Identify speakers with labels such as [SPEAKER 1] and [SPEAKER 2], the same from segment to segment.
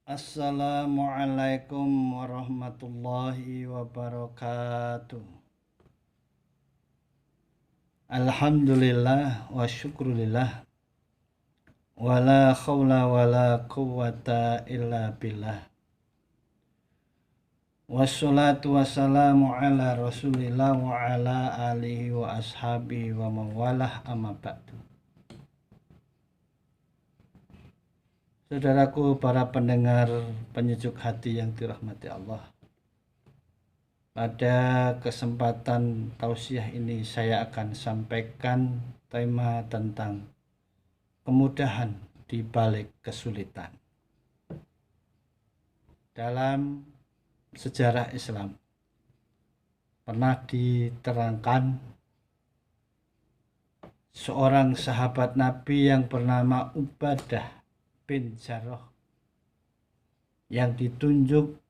[SPEAKER 1] Assalamualaikum warahmatullahi wabarakatuh. Alhamdulillah wa syukrulillah wala khawla wala quwwata illa billah. Wassalatu wassalamu ala rasulillah wa ala alihi wa ashabihi wa mawalah amma ba'du. Saudaraku, para pendengar penyejuk hati yang dirahmati Allah, pada kesempatan tausiah ini saya akan sampaikan tema tentang kemudahan di balik kesulitan. Dalam sejarah Islam pernah diterangkan seorang sahabat Nabi yang bernama Ubadah bin Jarrah yang ditunjuk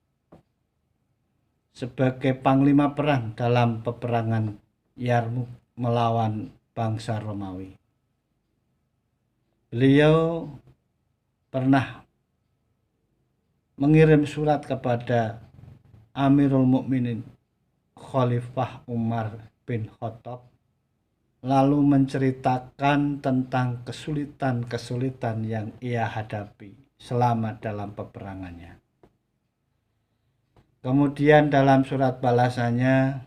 [SPEAKER 1] sebagai panglima perang dalam peperangan Yarmuk melawan bangsa Romawi. Beliau pernah mengirim surat kepada Amirul Mukminin Khalifah Umar bin Khattab, lalu menceritakan tentang kesulitan-kesulitan yang ia hadapi selama dalam peperangannya. Kemudian dalam surat balasannya,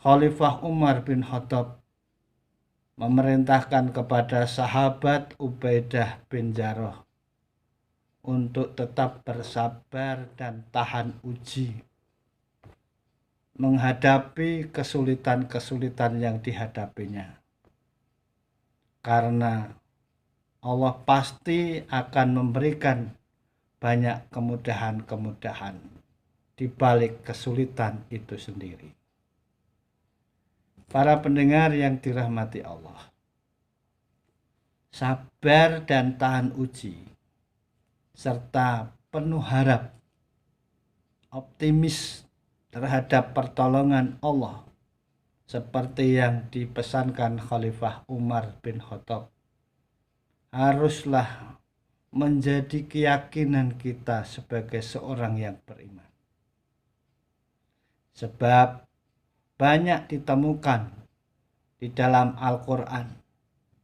[SPEAKER 1] Khalifah Umar bin Khattab memerintahkan kepada sahabat Ubaidah bin Jarrah untuk tetap bersabar dan tahan uji menghadapi kesulitan-kesulitan yang dihadapinya, karena Allah pasti akan memberikan banyak kemudahan-kemudahan di balik kesulitan itu sendiri. Para pendengar yang dirahmati Allah, sabar dan tahan uji serta penuh harap, optimis terhadap pertolongan Allah seperti yang dipesankan Khalifah Umar bin Khattab haruslah menjadi keyakinan kita sebagai seorang yang beriman. Sebab banyak ditemukan di dalam Al-Quran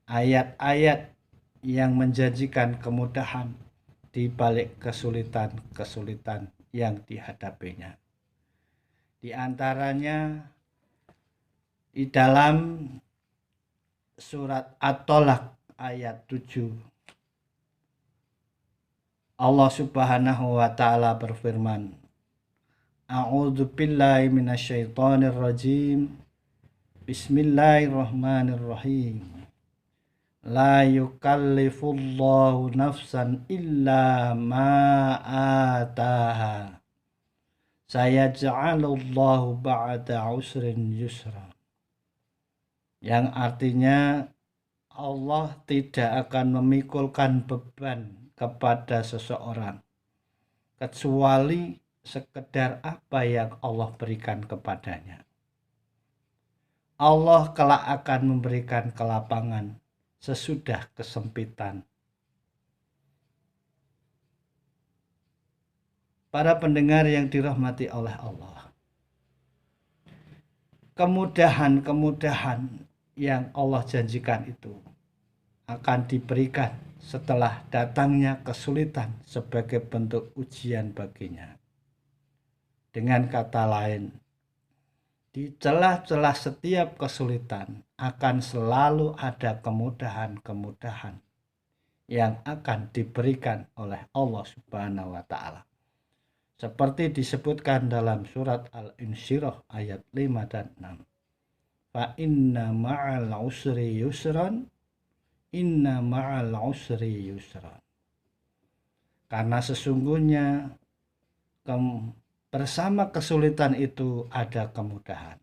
[SPEAKER 1] ayat-ayat yang menjanjikan kemudahan di balik kesulitan-kesulitan yang dihadapinya. Di antaranya di dalam surat At-Tolak ayat 7, Allah Subhanahu wa ta'ala berfirman, A'udzu billahi minasyaitonir rajim. Bismillahirrahmanirrahim. La yukallifullahu nafsan illa ma ataha. Sayaj'alullahu ba'da usrin yusra. Yang artinya Allah tidak akan memikulkan beban kepada seseorang kecuali sekedar apa yang Allah berikan kepadanya. Allah kelak akan memberikan kelapangan sesudah kesempitan. Para pendengar yang dirahmati oleh Allah, kemudahan-kemudahan yang Allah janjikan itu akan diberikan setelah datangnya kesulitan sebagai bentuk ujian baginya. Dengan kata lain, di celah-celah setiap kesulitan akan selalu ada kemudahan-kemudahan yang akan diberikan oleh Allah Subhanahu wa ta'ala. Seperti disebutkan dalam surat Al-Insyirah ayat 5 dan 6. Fa inna ma'al usri yusran, inna ma'al usri yusran. Karena sesungguhnya bersama kesulitan itu ada kemudahan.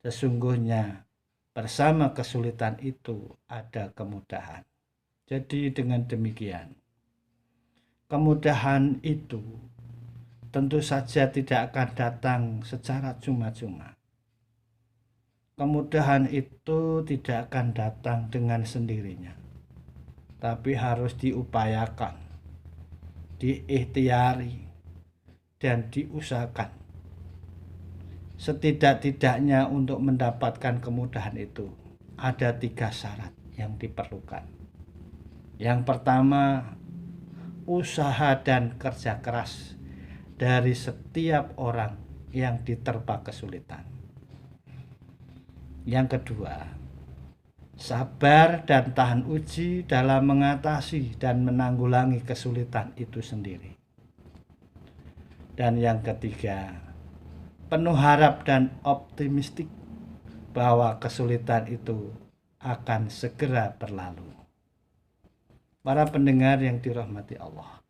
[SPEAKER 1] Sesungguhnya bersama kesulitan itu ada kemudahan. Jadi dengan demikian, kemudahan itu tentu saja tidak akan datang secara cuma-cuma. Kemudahan itu tidak akan datang dengan sendirinya, tapi harus diupayakan, diikhtiari, dan diusahakan. Setidak-tidaknya untuk mendapatkan kemudahan itu ada 3 syarat yang diperlukan. Yang pertama, usaha dan kerja keras dari setiap orang yang diterpa kesulitan. Yang kedua, sabar dan tahan uji dalam mengatasi dan menanggulangi kesulitan itu sendiri. Dan yang ketiga, penuh harap dan optimistik bahwa kesulitan itu akan segera berlalu. Para pendengar yang dirahmati Allah,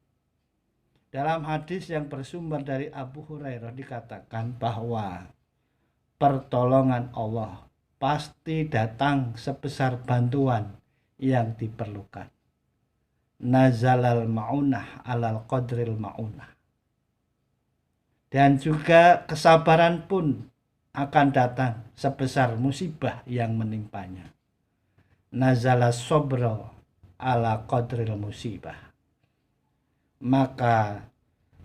[SPEAKER 1] dalam hadis yang bersumber dari Abu Hurairah dikatakan bahwa pertolongan Allah pasti datang sebesar bantuan yang diperlukan. Nazalal ma'unah alal qadril ma'unah. Dan juga kesabaran pun akan datang sebesar musibah yang menimpanya. Nazala sobro ala qadril musibah. Maka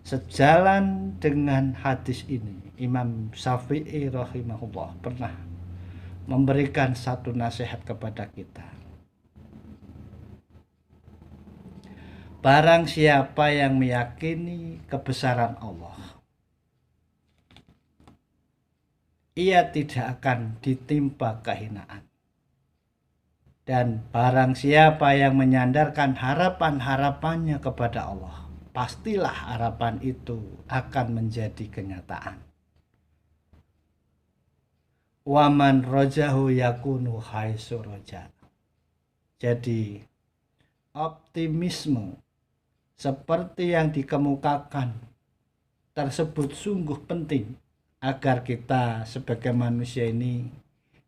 [SPEAKER 1] sejalan dengan hadis ini, Imam Syafi'i rahimahullah pernah memberikan satu nasihat kepada kita. Barang siapa yang meyakini kebesaran Allah, ia tidak akan ditimpa kehinaan. Dan barang siapa yang menyandarkan harapan-harapannya kepada Allah, pastilah harapan itu akan menjadi kenyataan. Waman rojahu yakunu haitsu roja. Jadi optimisme seperti yang dikemukakan tersebut sungguh penting agar kita sebagai manusia ini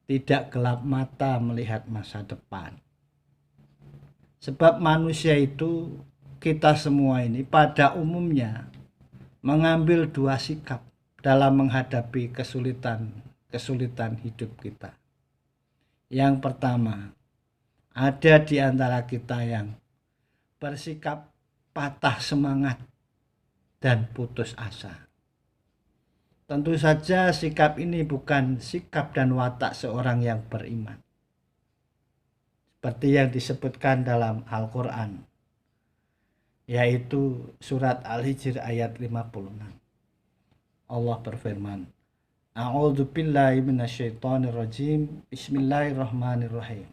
[SPEAKER 1] tidak gelap mata melihat masa depan. Sebab manusia itu, kita semua ini pada umumnya mengambil 2 sikap dalam menghadapi kesulitan hidup kita. Yang pertama, ada di antara kita yang bersikap patah semangat dan putus asa. Tentu saja sikap ini bukan sikap dan watak seorang yang beriman. Seperti yang disebutkan dalam Al-Quran, yaitu surat Al-Hijr ayat 56. Allah berfirman, A'udzu billahi minasyaitonir rajim. Bismillahirrahmanirrahim.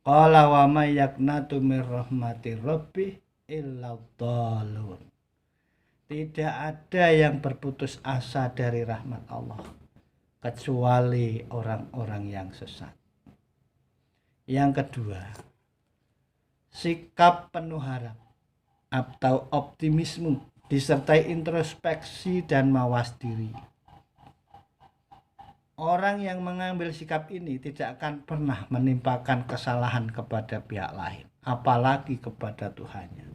[SPEAKER 1] Qala wa may yaqnatu mir rahmatir rabbih illa dhalun. Tidak ada yang berputus asa dari rahmat Allah kecuali orang-orang yang sesat. Yang kedua, sikap penuh harap atau optimisme disertai introspeksi dan mawas diri. Orang yang mengambil sikap ini tidak akan pernah menimpakan kesalahan kepada pihak lain, apalagi kepada Tuhannya.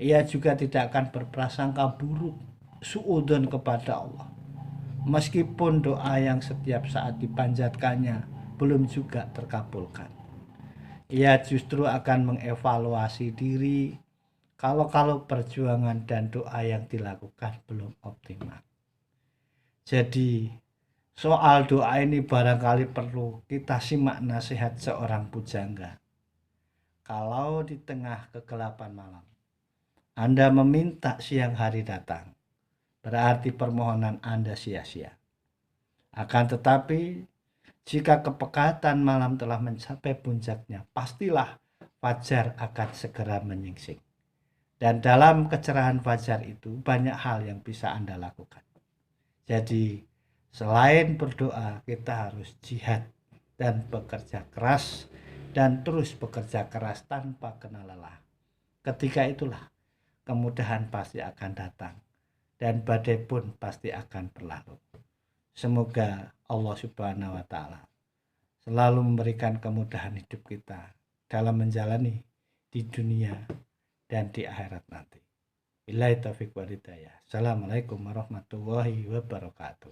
[SPEAKER 1] Ia juga tidak akan berprasangka buruk, suudzon kepada Allah. Meskipun doa yang setiap saat dipanjatkannya belum juga terkabulkan. Ia justru akan mengevaluasi diri kalau perjuangan dan doa yang dilakukan belum optimal. Jadi soal doa ini barangkali perlu kita simak nasihat seorang pujangga. Kalau di tengah kegelapan malam Anda meminta siang hari datang, berarti permohonan Anda sia-sia. Akan tetapi, jika kepekatan malam telah mencapai puncaknya, pastilah fajar akan segera menyingsing. Dan dalam kecerahan fajar itu, banyak hal yang bisa Anda lakukan. Jadi, selain berdoa, kita harus jihad dan bekerja keras, dan terus bekerja keras tanpa kenal lelah. Ketika itulah, kemudahan pasti akan datang dan badai pun pasti akan berlalu. Semoga Allah Subhanahu wa Ta'ala selalu memberikan kemudahan hidup kita dalam menjalani di dunia dan di akhirat nanti. Billahi taufiq wal hidayah. Assalamualaikum warahmatullahi wabarakatuh.